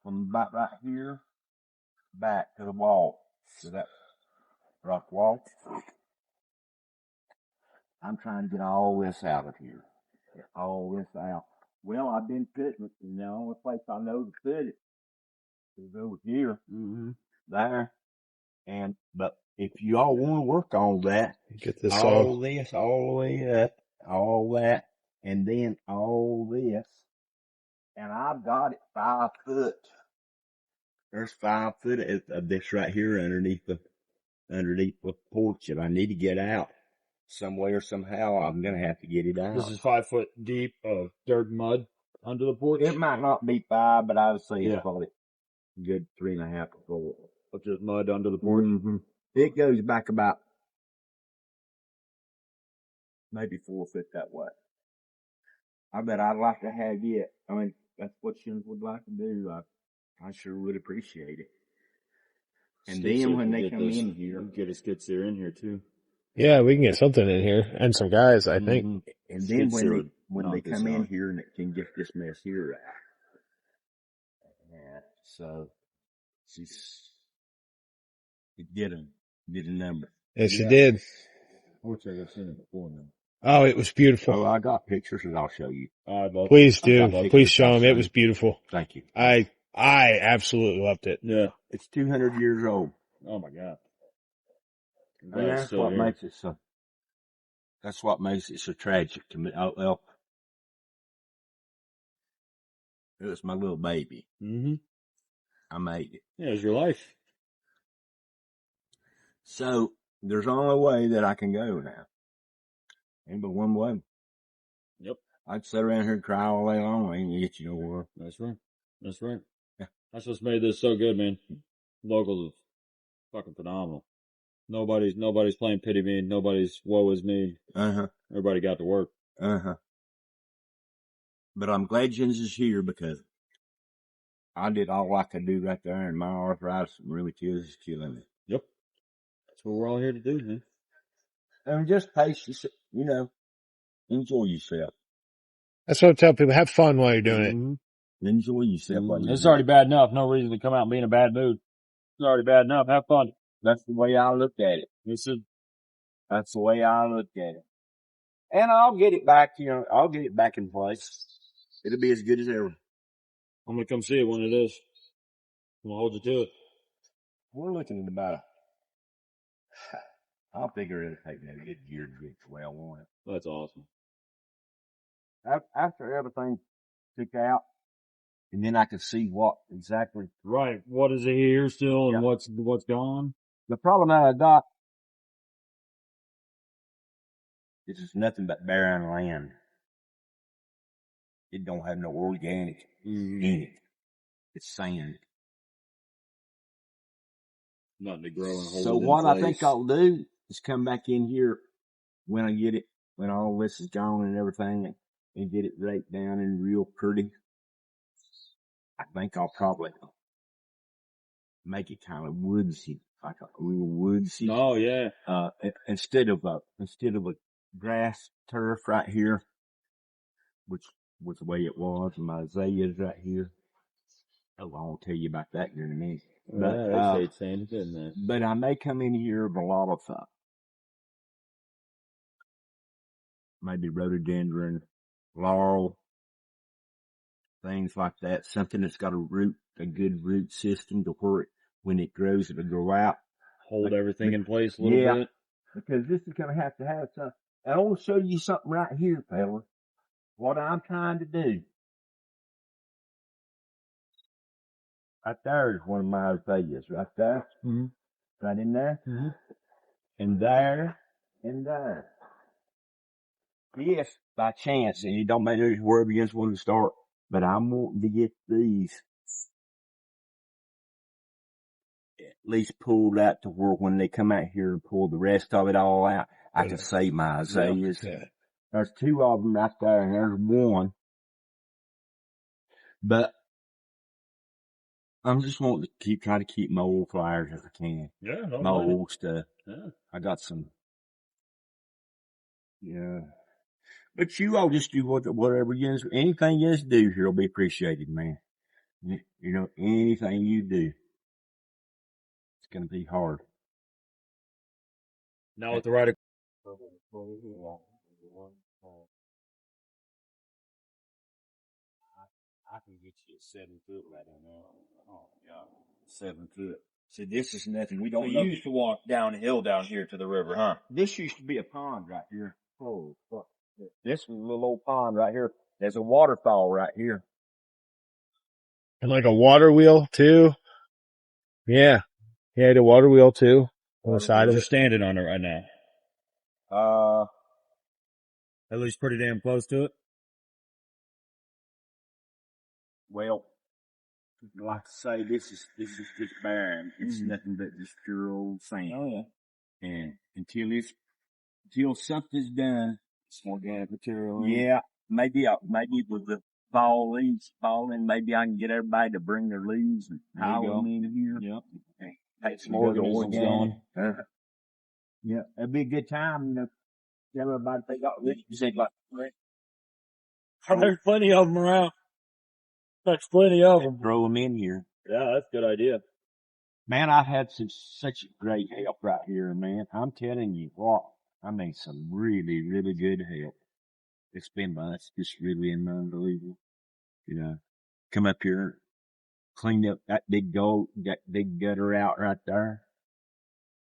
from about right here back to the wall, to that rock wall. I'm trying to get all this out of here. Get all this out. Well, I've been putting it, the only place I know to put it is over here, there. But if you all want to work on that, get this all this, all the way up, all that, and then all this, and I've got it 5 foot. There's 5 foot of this right here underneath the porch that I need to get out. Some way or somehow, I'm going to have to get it out. This is 5 foot deep of dirt and mud under the porch? It might not be 5, but I would say it's probably good 3.5 to 4. Of just mud under the porch? It goes back about maybe 4 foot that way. I bet I'd like to have it. I mean, that's what Shins would like to do. I sure would appreciate it. And then when they come in here, get a skid steer in here too. Yeah, we can get something in here and some guys, I think. And then when they come in here and it can get this mess here out. Yeah, so it did a number. Yes, it did. I wish I had seen it before now. Oh, it was beautiful. Oh, I got pictures and I'll show you. Please do. Please show them. It was beautiful. Thank you. I absolutely loved it. Yeah. It's 200 years old. Oh my God. And that's what makes it so. That's what makes it so tragic to me. Oh, well, it was my little baby. I made it. Yeah, it was your life. So there's only way that I can go now. Ain't but one way. Yep. I'd sit around here and cry all day long. I ain't get you nowhere. That's right. That's right. Yeah. That's what's made this so good, man. Locals is fucking phenomenal. Nobody's playing pity me. Nobody's woe is me. Everybody got to work. But I'm glad Jens is here because I did all I could do right there, and my arthritis really is killing me. Yep. That's what we're all here to do, man. And just pace yourself, enjoy yourself. That's what I tell people. Have fun while you're doing it. Enjoy yourself. It's already bad enough. No reason to come out and be in a bad mood. It's already bad enough. Have fun. That's the way I look at it. That's the way I look at it. And I'll get it back, I'll get it back in place. It'll be as good as ever. I'm going to come see it when it is. I'm going to hold you to it. We're looking at about I'll figure it'll take me a good year to get the way I want it. That's awesome. After everything took out, and then I could see what exactly. Right. What is here still and what's gone? The problem that I got is it's nothing but barren land. It don't have no organic in it. It's sand. Nothing to grow and hold. So what I think I'll do is come back in here when I get it, when all this is gone and everything, and get it raked down and real pretty. I think I'll probably make it kind of woodsy, like a real woodsy. Oh yeah. Instead of a grass turf right here, which was the way it was, and my azaleas right here. Oh, I'll tell you about that in a minute. But I may come in here with a lot of maybe rhododendron, laurel, things like that. Something that's got a good root system to where when it grows, it'll grow out. Hold everything in place a little bit. Because this is going to have some. I want to show you something right here, fella. What I'm trying to do. Right there is one of my azaleas. Right there. Right in there. And there. And there. If by chance, and you don't matter wherever you just want to start, but I'm wanting to get these at least pulled out to where when they come out here and pull the rest of it all out, I can save my azaleas. Yeah. There's 2 of them right there, and there's 1. But I'm just wanting to try to keep my old flowers if I can. Yeah, no my old stuff. Yeah. I got some. Yeah. But you all just do whatever anything you just do here will be appreciated, man. You know, anything you do, it's going to be hard. Now with the right. I can get you a 7 foot right in there. Oh, yeah. 7 foot. See, this is nothing. We don't. So you used to walk downhill down here to the river, huh? This used to be a pond right here. Oh, fuck. This was a little old pond right here. There's a waterfall right here. And like a water wheel too. Yeah. He had a water wheel too on the side of You're it. standing on it right now. At least pretty damn close to it. Well, like I say, this is just barren. It's nothing but just pure old sand. Oh yeah. And until something's done, Some organic material. yeah, maybe with the fall leaves falling, maybe I can get everybody to bring their leaves and pile them in here. Yep. And take some more going. Yeah, it'd be a good time, you know. Tell everybody they got leaves. There's plenty of them around. There's plenty of them. Throw them in here. Yeah, that's a good idea. Man, I've had such great help right here, man. I'm telling you what, I mean, some really, really good help. It's been months, just really unbelievable. You know, come up here, clean up that big gutter out right there.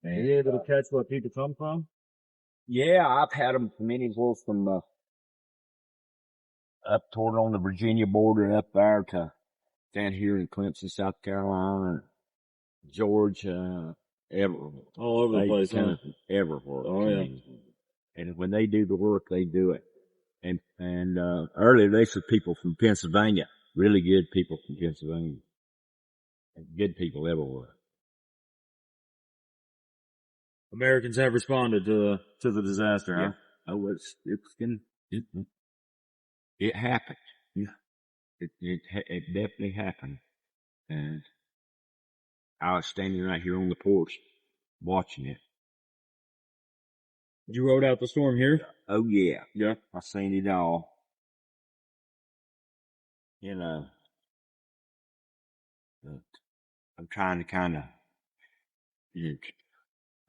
Are you able to catch where people come from? Yeah, I've had them from anywhere from up toward on the Virginia border up there to down here in Clemson, South Carolina, Georgia, everywhere. All over the place, huh? Everywhere. Oh yeah. And when they do the work, they do it. And earlier they said people from Pennsylvania, really good people from Pennsylvania, and good people everywhere. Americans have responded to the disaster, huh? Yeah. Oh, it happened. Yeah. It definitely happened. And I was standing right here on the porch watching it. You rode out the storm here? Oh yeah. Yeah. I seen it all. You know, I'm trying to kind of,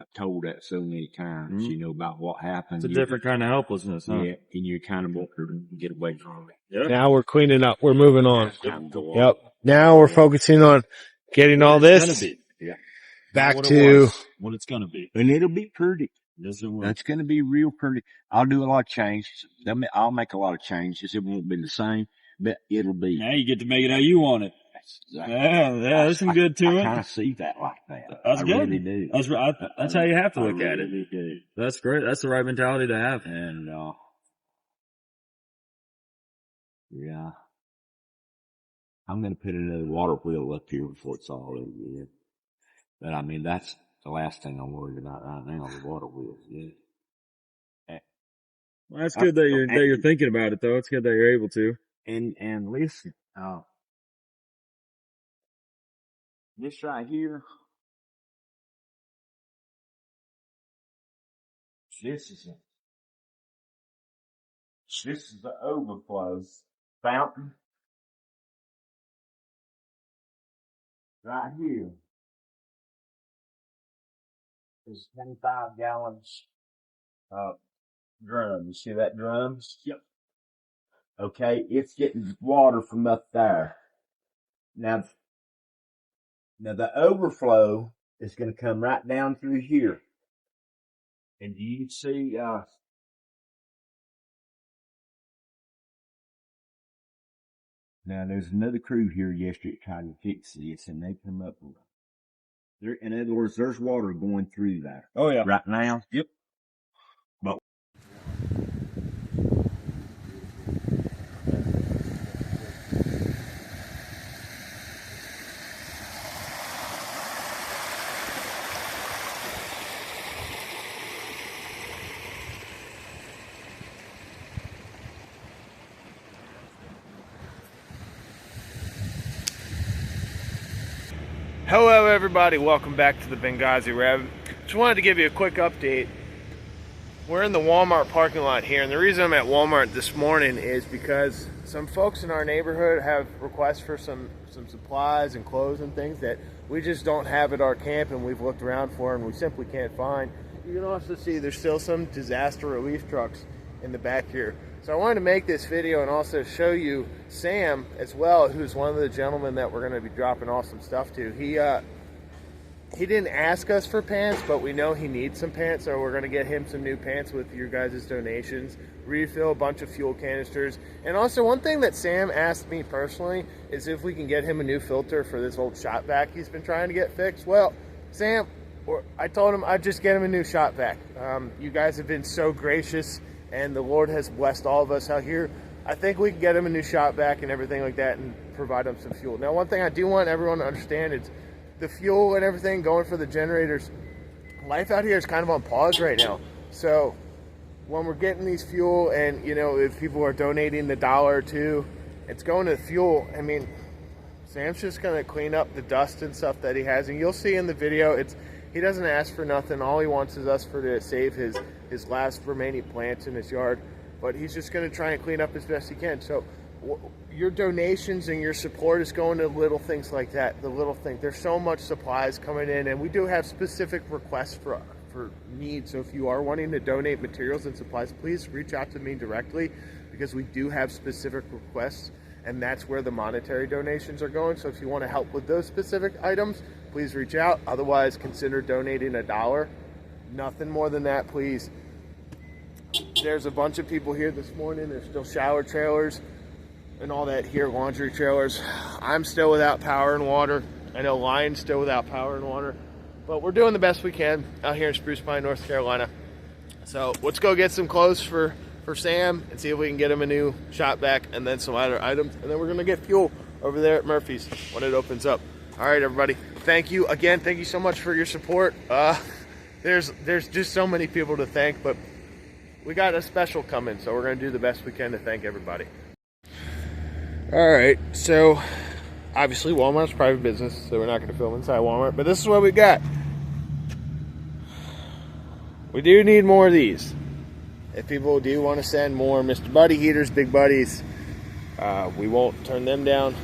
I've told that so many times, you know, about what happened. It's a different kind of helplessness, huh? Yeah, and you kind of want to get away from it. Yeah. Now we're cleaning up. We're moving on. Yep. Now we're focusing on getting all this back to what it's gonna be. And it'll be pretty. Yes, it will. That's going to be real pretty. I'll do a lot of changes. I'll make a lot of changes. It won't be the same, but it'll be. Now you get to make it how you want it. Exactly. Yeah, there's some good to I it. kind of see that like that. That's good. I really do. That's how you have to look at it. Really do. That's great. That's the right mentality to have. And, yeah. I'm going to put another water wheel up here before it's all over with. But I mean, that's the last thing I'm worried about right now, the water wheels. Yeah. Well, that's good that you're thinking about it, though. It's good that you're able to. And listen, this right here, this is the overflow fountain right here. There's 25 gallons drum. You see that drum? Yep. Okay, it's getting water from up there. Now the overflow is going to come right down through here. And do you see, now there's another crew here yesterday trying to fix this, and they come up with there. In other words, there's water going through there. Oh yeah. Right now. Yep. But Hello everybody, welcome back to the Benghazi Rev. Just wanted to give you a quick update. We're in the Walmart parking lot here, and the reason I'm at Walmart this morning is because some folks in our neighborhood have requests for some supplies and clothes and things that we just don't have at our camp, and we've looked around for and we simply can't find. You can also see there's still some disaster relief trucks in the back here. So I wanted to make this video and also show you Sam as well, who's one of the gentlemen that we're going to be dropping off some stuff to. He didn't ask us for pants, but we know he needs some pants, so we're going to get him some new pants with your guys' donations, refill a bunch of fuel canisters. And also, one thing that Sam asked me personally is if we can get him a new filter for this old shot vac he's been trying to get fixed. Well, Sam, I told him I'd just get him a new shot vac. You guys have been so gracious, and the Lord has blessed all of us out here. I think we can get him a new shot vac and everything like that and provide him some fuel. Now, one thing I do want everyone to understand is the fuel and everything going for the generators, life out here is kind of on pause right now. So when we're getting these fuel, and you know, if people are donating the $1 or $2, it's going to fuel. I mean, Sam's just gonna clean up the dust and stuff that he has, and you'll see in the video, he doesn't ask for nothing. All he wants is us to save his last remaining plants in his yard, but he's just gonna try and clean up as best he can. So your donations and your support is going to little things like that. The little thing. There's so much supplies coming in, and we do have specific requests for needs. So if you are wanting to donate materials and supplies, please reach out to me directly, because we do have specific requests, and that's where the monetary donations are going. So if you want to help with those specific items, please reach out. Otherwise, consider donating $1. Nothing more than that, please. There's a bunch of people here this morning. There's still shower trailers and all that here, laundry trailers. I'm still without power and water. I know Lion's still without power and water, but we're doing the best we can out here in Spruce Pine, North Carolina. So let's go get some clothes for Sam and see if we can get him a new shop vac and then some other items, and then we're gonna get fuel over there at Murphy's when it opens up. All right, everybody, thank you again. Thank you so much for your support. There's just so many people to thank, but we got a special coming, so we're gonna do the best we can to thank everybody. All right, so obviously Walmart's private business, so we're not going to film inside Walmart, but this is what we got. We do need more of these. If people do want to send more Mr. Buddy heaters, Big Buddies, we won't turn them down.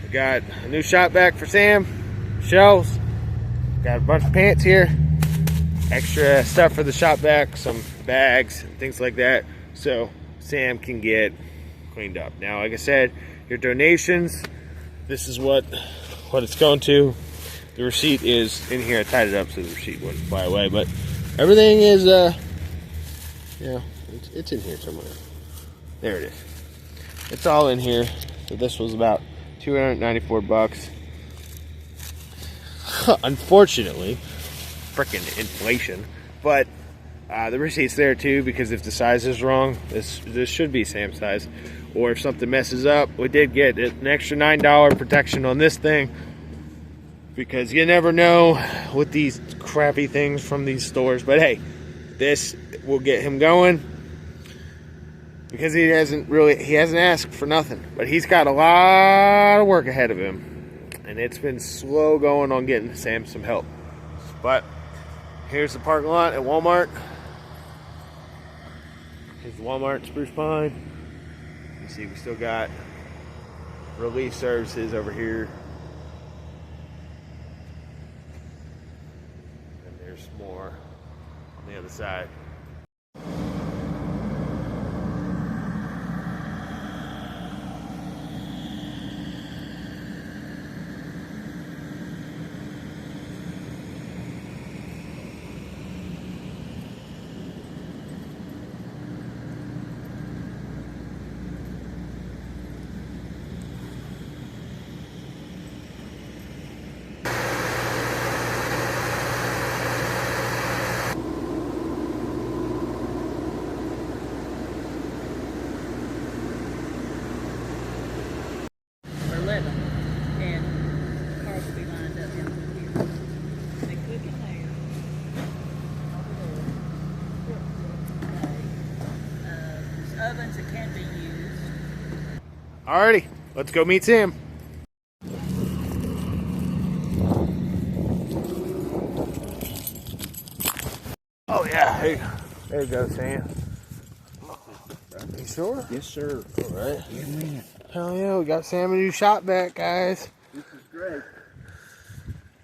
We got a new shop vac for Sam, shelves, got a bunch of pants here, extra stuff for the shop vac, some bags, and things like that, so Sam can get cleaned up. Now, like I said, your donations, this is what it's going to. The receipt is in here. I tied it up so the receipt wouldn't fly away, but everything is yeah, it's in here somewhere. There it is. It's all in here. So this was about $294. Unfortunately, freaking inflation, but the receipt's there too, because if the size is wrong, this should be Sam's size, or if something messes up, we did get an extra $9 protection on this thing, because you never know with these crappy things from these stores. But hey, this will get him going, because he hasn't asked for nothing, but he's got a lot of work ahead of him, and it's been slow going on getting Sam some help. But here's the parking lot at Walmart. Here's the Walmart Spruce Pine. You see, we still got relief services over here. And there's more on the other side. Alrighty, let's go meet Sam. Oh yeah, hey, there you go, Sam. You sure? Yes, sir. All right. Yeah, man. Hell yeah, we got Sam a new shop back, guys. This is great.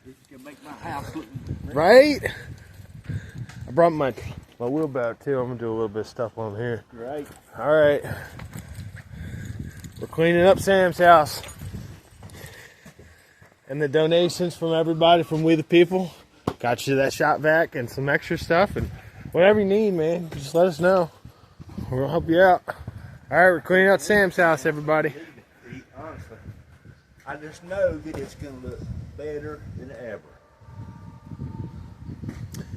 This is gonna make my house look Right? I brought my wheelbarrow too. I'm gonna do a little bit of stuff on here. great. All right. We're cleaning up Sam's house. And the donations from everybody from We the People got you that shop vac and some extra stuff, and whatever you need, man, just let us know. We're gonna help you out. All right, we're cleaning out Sam's house, everybody. Honestly, I just know that it's gonna look better than ever.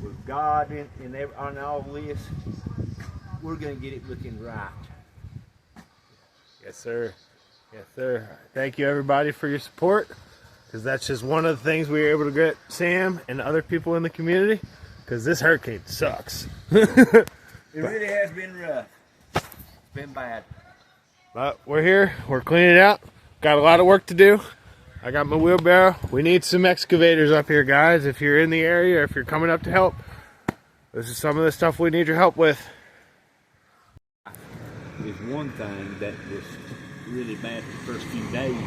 With God on all this, we're gonna get it looking right. Yes, sir. Yes, sir. Thank you, everybody, for your support, because that's just one of the things we were able to get Sam and other people in the community, because this hurricane sucks. It really has been rough. It's been bad. But we're here. We're cleaning it out. Got a lot of work to do. I got my wheelbarrow. We need some excavators up here, guys. If you're in the area or if you're coming up to help, this is some of the stuff we need your help with. Is one thing that was really bad the first few days.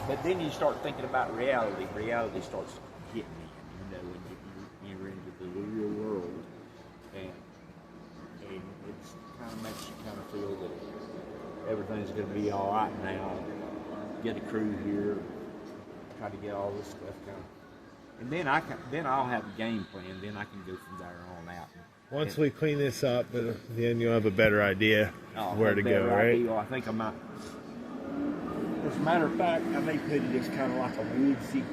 But then you start thinking about reality. Reality starts getting in, when you're into the real world, and it kind of makes you kind of feel that everything's going to be all right now. Get a crew here, try to get all this stuff going, and then I'll have a game plan. Then I can go from there on out. Once we clean this up, then you'll have a better idea where to go, right? I think I might. As a matter of fact, I may put it as kind of like a woodsy,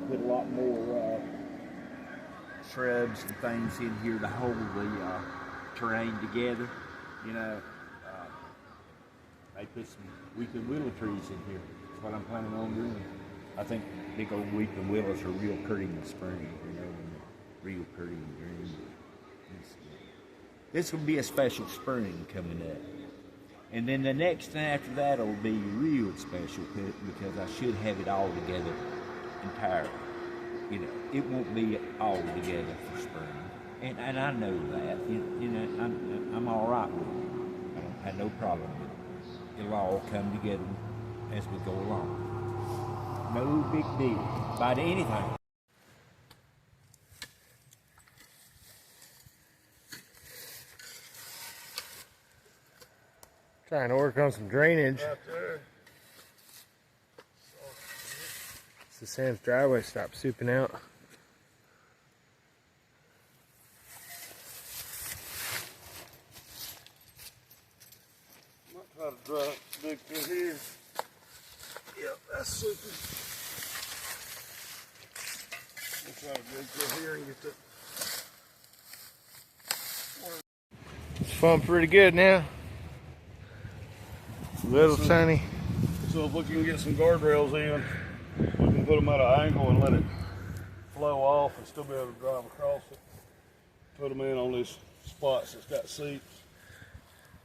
put a lot more shrubs and things in here to hold the terrain together. You know, I put some weeping willow trees in here. That's what I'm planning on doing. I think big old weeping willows are real pretty in the spring, you know, real pretty in the green. This will be a special spring coming up. And then the next thing after that will be real special because I should have it all together entirely. You know, it won't be all together for spring. And I know that. You know, I'm all right with it. I don't have no problem with it. It'll all come together as we go along. No big deal about anything. Trying to work on some drainage. Right there. So Sam's driveway stopped souping out. Might try to dig through here. Yep, that's super. We'll try to dig through here and get that. It's feeling pretty good now. Little tiny. So if we can get some guardrails in, we can put them at an angle and let it flow off and still be able to drive across it. Put them in on these spots that's got seats.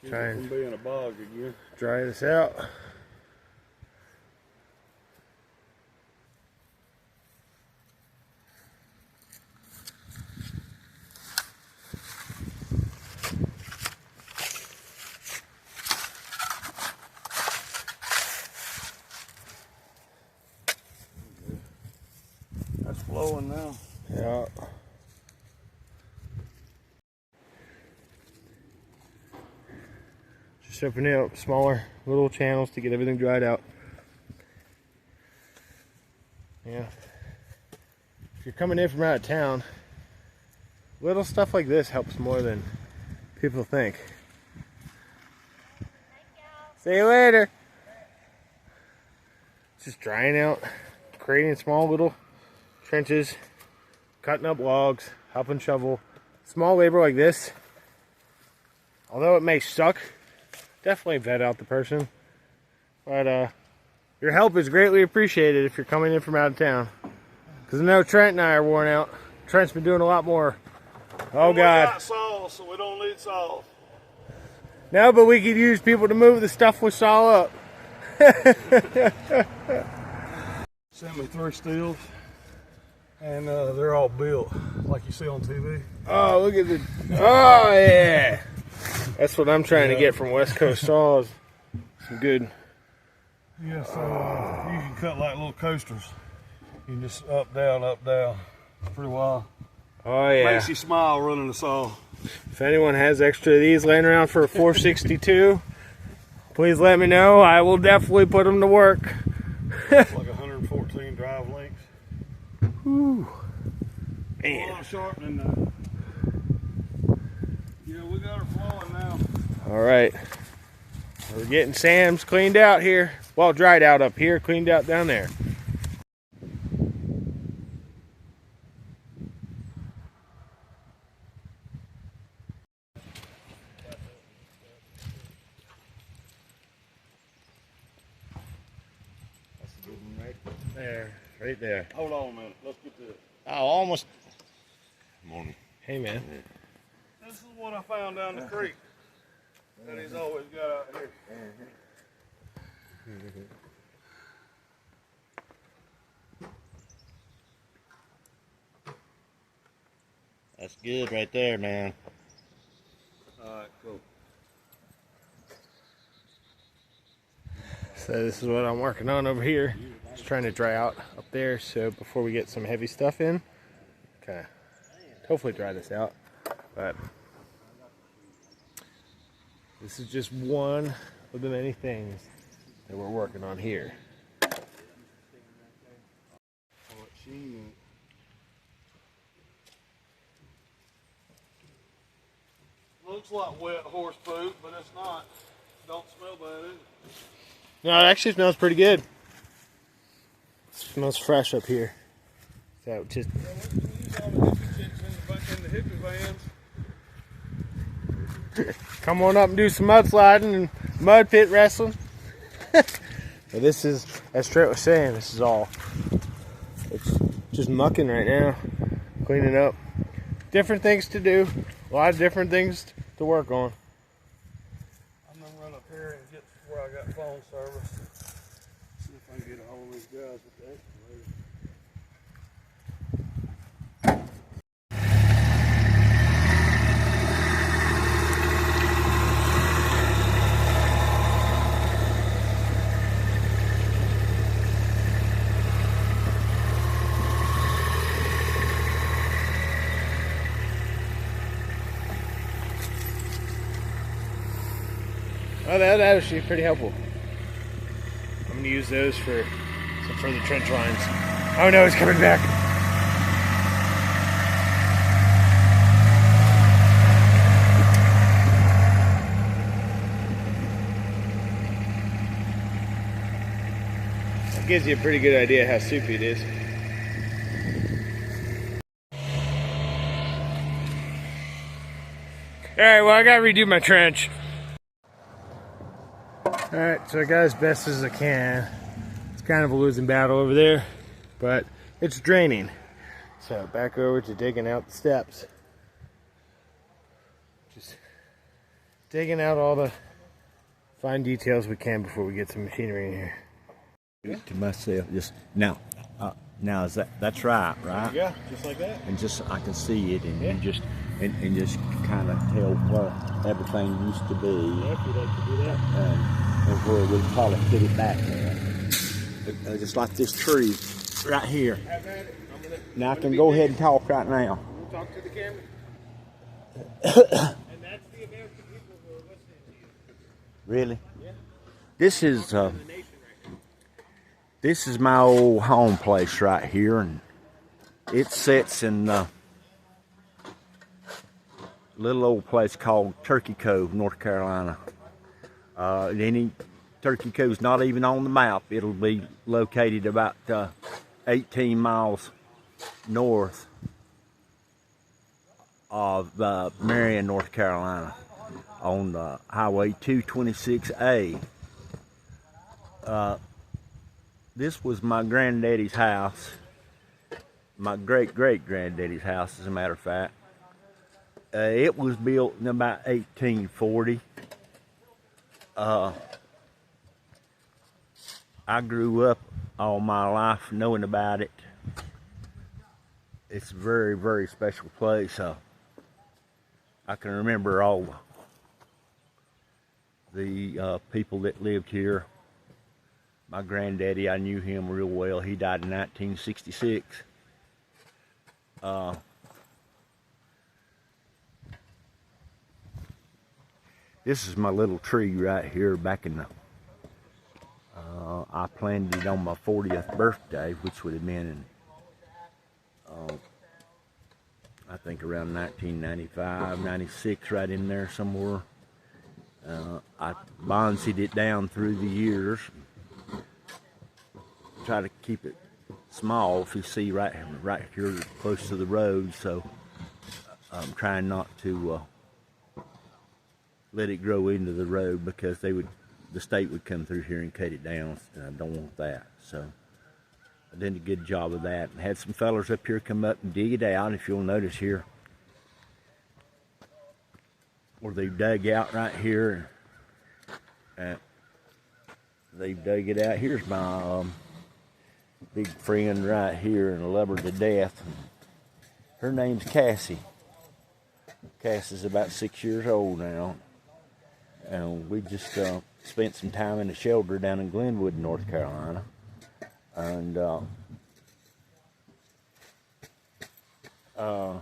Keep it from being a bog again. Dry this out. That's flowing now. Yeah. Just opening up smaller little channels to get everything dried out. Yeah. If you're coming in from out of town, little stuff like this helps more than people think. See you later. Just drying out, creating small little trenches, cutting up logs, helping shovel. Small labor like this, although it may suck, definitely vet out the person. But your help is greatly appreciated if you're coming in from out of town. Because I know Trent and I are worn out. Trent's been doing a lot more. Oh, God. We got saw, so we don't need saw. No, but we could use people to move the stuff we saw up. Sent me 3 steels, and they're all built like you see on TV. Oh, look at the. Oh, yeah. That's what I'm trying to get from West Coast saws. Some good. Yeah, so you can cut like little coasters. You can just up, down, up, down. It's pretty wild. Oh, yeah. Makes you smile running the saw. If anyone has extra of these laying around for a 462, please let me know. I will definitely put them to work. It's like 114 drive lengths. Whew. A Man. lot of sharpening though. Yeah, we got her flowing now. All right. We're getting Sam's cleaned out here. Well, dried out up here, cleaned out down there. That's a good one right there. Right there. Hold on a minute. Let's get this. Oh, almost. Morning. Hey, man. This is what I found down the creek that he's always got out here. That's good right there, man. Alright, cool. So this is what I'm working on over here. Just trying to dry out up there so before we get some heavy stuff in. Okay. Hopefully dry this out. But this is just one of the many things that we're working on here. Looks like wet horse poop, but it's not. Don't smell bad, is it? No, it actually smells pretty good. It smells fresh up here. So just Use all the hippie chicks in the hippie vans. come on up and do some mudsliding and mud pit wrestling. But this is, as Trent was saying, this is all. It's just mucking right now, cleaning up. Different things to do, a lot of different things to work on. I'm gonna run up here and get where I got phone service. See if I can get a hold of these guys with the excavator. Oh, that actually pretty helpful. I'm gonna use those for some further trench lines. Oh no, he's coming back. That gives you a pretty good idea how soupy it is. Alright, well I gotta redo my trench. Alright, so I got as best as I can. It's kind of a losing battle over there, but it's draining. So back over to digging out the steps. Just digging out all the fine details we can before we get some machinery in here. To myself, just now is that's right? Yeah, just like that. And just I can see it, and Yeah. just kind of tell where everything used to be. Yeah, if you'd like to do that. And where we probably put it back there. Just like this tree right here. Have at it. Now I can go ahead and talk right now. We'll talk to the camera. And that's the American people who are listening to you. Really? Yeah. This is The nation right now. this is my old home place right here, and it sits in a little old place called Turkey Cove, North Carolina. Turkey Cove's not even on the map. It'll be located about 18 miles north of Marion, North Carolina, on Highway 226A. This was my granddaddy's house, my great-great-granddaddy's house, as a matter of fact. It was built in about 1840. I grew up all my life knowing about it. It's a very, very special place. I can remember all the people that lived here. My granddaddy, I knew him real well. He died in 1966. This is my little tree right here back in the, I planted it on my 40th birthday, which would have been in, I think around 1995, 96, right in there somewhere. I bonsaied it down through the years. Try to keep it small, if you see right here close to the road, so I'm trying not to let it grow into the road, because the state would come through here and cut it down, and I don't want that. So I did a good job of that, and had some fellers up here come up and dig it out. If you'll notice here, where they dug out right here, they dug it out. Here's my big friend right here, and I love her to death. Her name's Cassie. Cassie's about 6 years old now, and we just spent some time in a shelter down in Glenwood, North Carolina, and I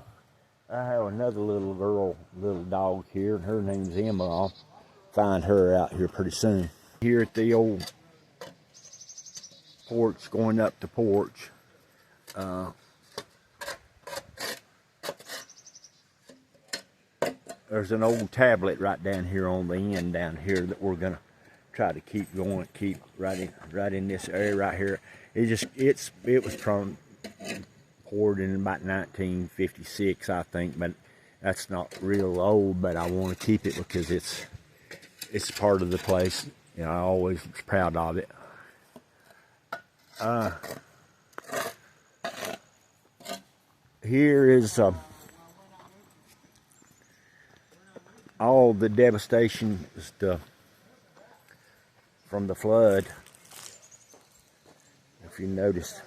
have another little dog here, and her name's Emma. I'll find her out here pretty soon. Here at the old porch, going up the porch, there's an old tablet right down here on the end down here that we're gonna try to keep going, keep right in this area right here. It was poured in about 1956, I think, but that's not real old. But I want to keep it because it's part of the place. You know, I always was proud of it. Here is all the devastation stuff from the flood. If you notice,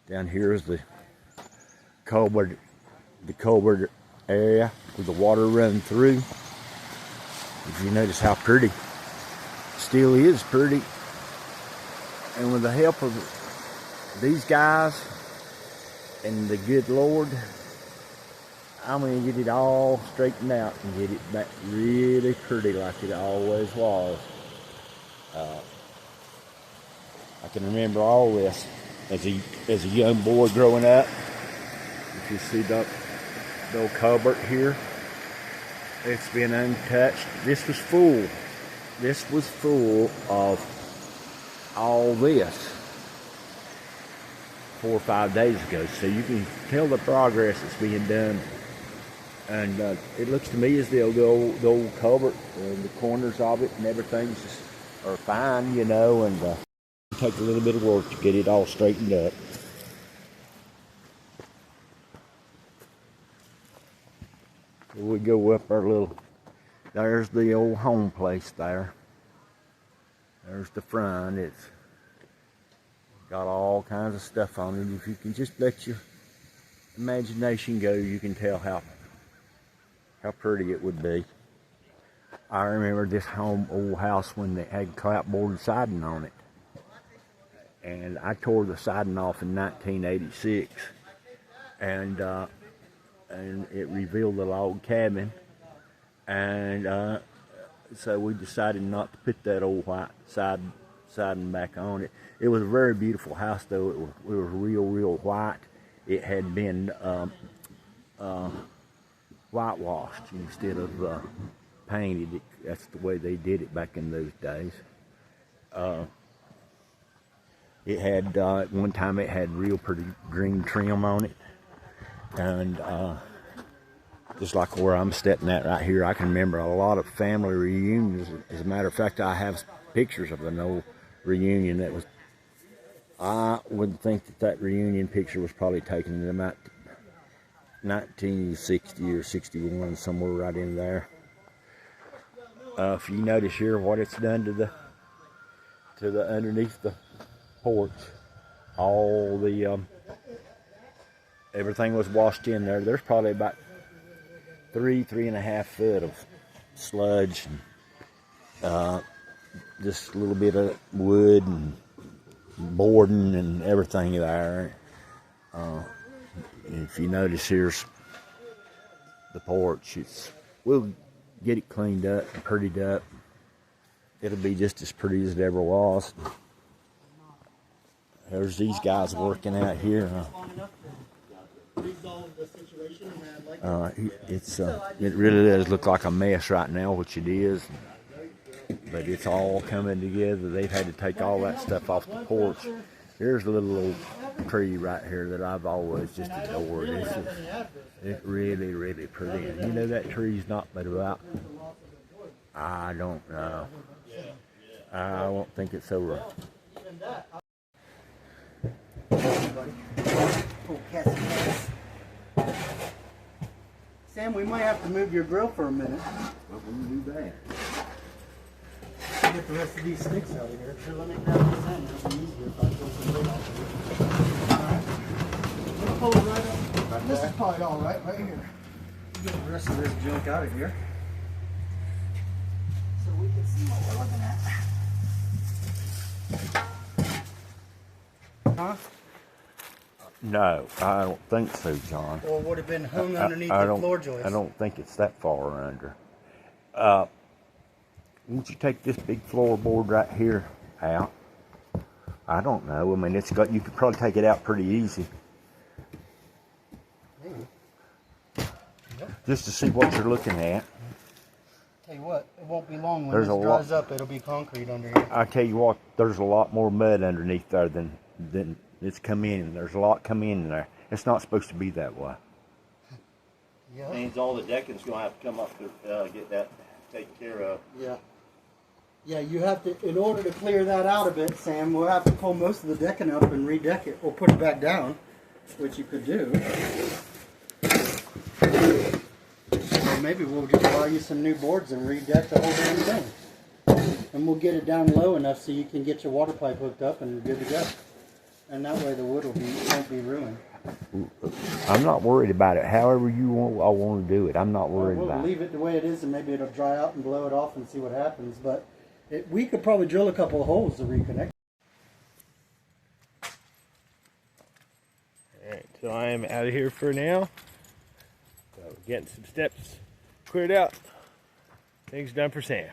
down here is the culvert area where the water runs through. If you notice how pretty, it still is pretty. And with the help of these guys and the good Lord, I'm going to get it all straightened out and get it back really pretty like it always was. I can remember all this as a young boy growing up. If you see the old cupboard here, it's been untouched. This was full of all this 4 or 5 days ago. So you can tell the progress that's being done. And it looks to me as though the old cupboard and the corners of it and everything just are fine, you know, and it takes a little bit of work to get it all straightened up. We go up our little, there's the old home place there. There's the front. It's got all kinds of stuff on it. If you can just let your imagination go, you can tell how pretty it would be. I remember this old house when they had clapboard siding on it. And I tore the siding off in 1986. And it revealed the log cabin. And so we decided not to put that old white siding back on it. It was a very beautiful house, though. It was real white. It had been whitewashed instead of painted. That's the way they did it back in those days. It had, at one time, it had real pretty green trim on it. And just like where I'm sitting at right here, I can remember a lot of family reunions. As a matter of fact, I have pictures of an old reunion that was, I would think that reunion picture was probably taken in about 1960 or 61, somewhere right in there. If you notice here what it's done to the underneath the porch, all the everything was washed in there. There's probably about three and a half foot of sludge, and just a little bit of wood and boarding and everything there. If you notice, here's the porch. We'll get it cleaned up and prettied up. It'll be just as pretty as it ever was. There's these guys working out here. It really does look like a mess right now, which it is. But it's all coming together. They've had to take all that stuff off the porch. Here's a little old tree right here that I've always just adored. It's really, really pretty. And you know that tree's not but about, I don't know. I won't think it's over. Sam, we might have to move your grill for a minute. Well, we can do that. Get the rest of these sticks out of here. Here, let me grab this end. It'll be easier if I pull some weight off of it. Alright. We'll pull it right up. This is probably alright right here. Get the rest of this junk out of here. So we can see what we're looking at. Huh? No, I don't think so, John. Or would have been hung underneath the floor joist. I don't think it's that far under. Won't you take this big floorboard right here out? I don't know. I mean, it's got. You could probably take it out pretty easy. Maybe. Just to see what you're looking at. Tell you what, it won't be long when There's this a dries up. It'll be concrete under here. I tell you what, there's a lot more mud underneath there than it's come in. There's a lot come in there. It's not supposed to be that way. Yeah. Means all the decking's gonna have to come up to get that taken care of. Yeah. Yeah, you have to, in order to clear that out a bit, Sam, we'll have to pull most of the decking up and redeck it, or put it back down, which you could do. Or maybe we'll just buy you some new boards and redeck the whole damn thing. And we'll get it down low enough so you can get your water pipe hooked up and you're good to go. And that way the wood won't be ruined. I'm not worried about it. However you want, I want to do it. I'm not worried We'll about it. leave it the way it is, and maybe it'll dry out and blow it off and see what happens. But we could probably drill a couple of holes to reconnect. Alright, so I am out of here for now. So getting some steps cleared out. Things done for Sam.